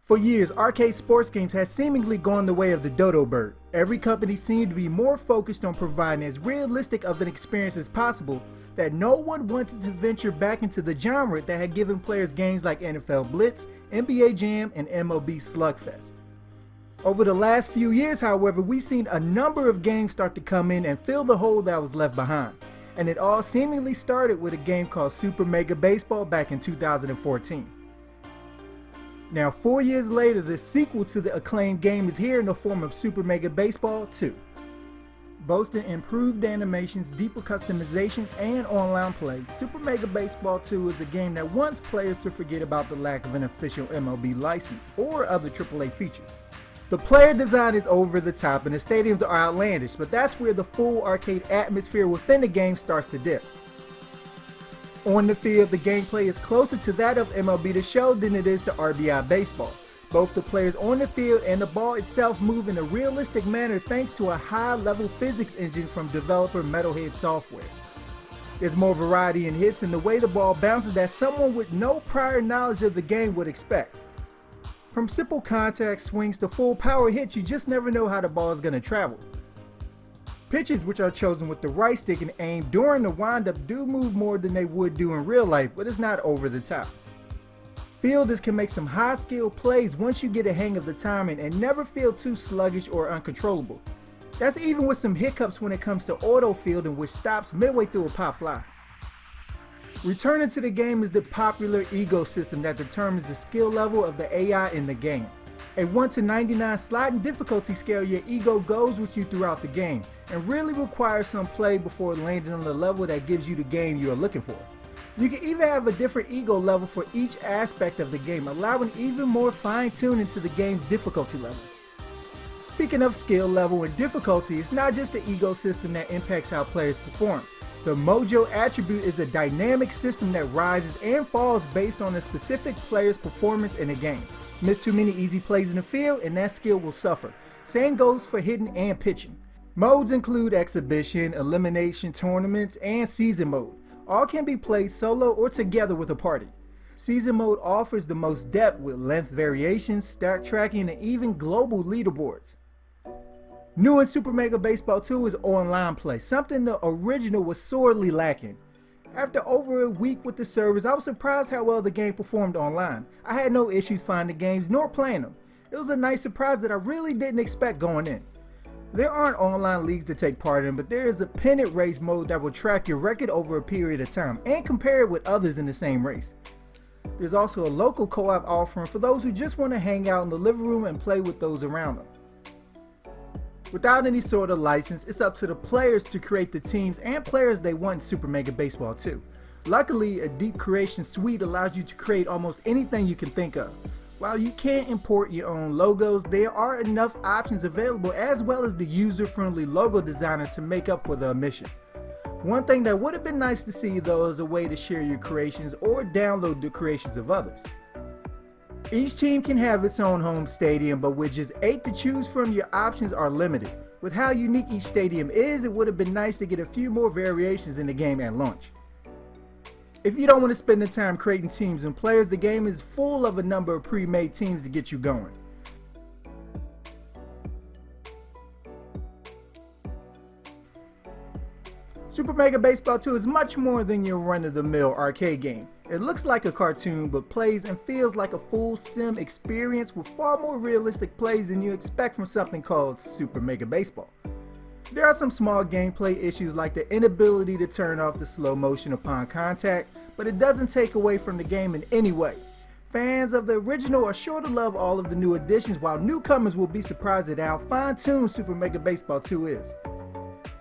For years, arcade sports games has seemingly gone the way of the dodo bird. Every company seemed to be more focused on providing as realistic of an experience as possible that no one wanted to venture back into the genre that had given players games like NFL Blitz, NBA Jam, and MLB Slugfest. Over the last few years, however, we've seen a number of games start to come in and fill the hole that was left behind. And it all seemingly started with a game called Super Mega Baseball back in 2014. Now, 4 years later, the sequel to the acclaimed game is here in the form of Super Mega Baseball 2. Boasting improved animations, deeper customization, and online play, Super Mega Baseball 2 is a game that wants players to forget about the lack of an official MLB license or other AAA features. The player design is over the top and the stadiums are outlandish, but that's where the full arcade atmosphere within the game starts to dip. On the field, the gameplay is closer to that of MLB The Show than it is to RBI Baseball. Both the players on the field and the ball itself move in a realistic manner thanks to a high-level physics engine from developer Metalhead Software. There's more variety in hits and the way the ball bounces that someone with no prior knowledge of the game would expect. From simple contact swings to full power hits, you just never know how the ball is going to travel. Pitches which are chosen with the right stick and aimed during the windup do move more than they would do in real life, but it's not over the top. Fielders can make some high skill plays once you get a hang of the timing and never feel too sluggish or uncontrollable. That's even with some hiccups when it comes to auto fielding, which stops midway through a pop fly. Returning to the game is the popular ego system that determines the skill level of the AI in the game. A 1 to 99 sliding difficulty scale, your ego goes with you throughout the game and really requires some play before landing on the level that gives you the game you are looking for. You can even have a different ego level for each aspect of the game, allowing even more fine-tuning to the game's difficulty level. Speaking of skill level and difficulty, it's not just the ego system that impacts how players perform. The Mojo attribute is a dynamic system that rises and falls based on a specific player's performance in a game. Miss too many easy plays in the field and that skill will suffer. Same goes for hitting and pitching. Modes include exhibition, elimination tournaments, and season mode. All can be played solo or together with a party. Season mode offers the most depth with length variations, stat tracking, and even global leaderboards. New in Super Mega Baseball 2 is online play, something the original was sorely lacking. After over a week with the servers, I was surprised how well the game performed online. I had no issues finding games nor playing them. It was a nice surprise that I really didn't expect going in. There aren't online leagues to take part in, but there is a pennant race mode that will track your record over a period of time and compare it with others in the same race. There's also a local co-op offering for those who just want to hang out in the living room and play with those around them. Without any sort of license, it's up to the players to create the teams and players they want in Super Mega Baseball 2. Luckily, a deep creation suite allows you to create almost anything you can think of. While you can't import your own logos, there are enough options available as well as the user-friendly logo designer to make up for the omission. One thing that would have been nice to see though is a way to share your creations or download the creations of others. Each team can have its own home stadium, but with just 8 to choose from, your options are limited. With how unique each stadium is, it would have been nice to get a few more variations in the game at launch. If you don't want to spend the time creating teams and players, the game is full of a number of pre-made teams to get you going. Super Mega Baseball 2 is much more than your run-of-the-mill arcade game. It looks like a cartoon, but plays and feels like a full sim experience with far more realistic plays than you expect from something called Super Mega Baseball. There are some small gameplay issues like the inability to turn off the slow motion upon contact, but it doesn't take away from the game in any way. Fans of the original are sure to love all of the new additions, while newcomers will be surprised at how fine-tuned Super Mega Baseball 2 is.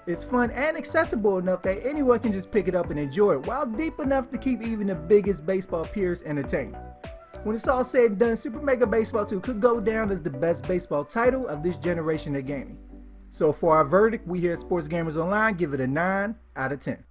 It's fun and accessible enough that anyone can just pick it up and enjoy it, while deep enough to keep even the biggest baseball purists entertained. When it's all said and done, Super Mega Baseball 2 could go down as the best baseball title of this generation of gaming. So for our verdict, we here at Sports Gamers Online give it a 9 out of 10.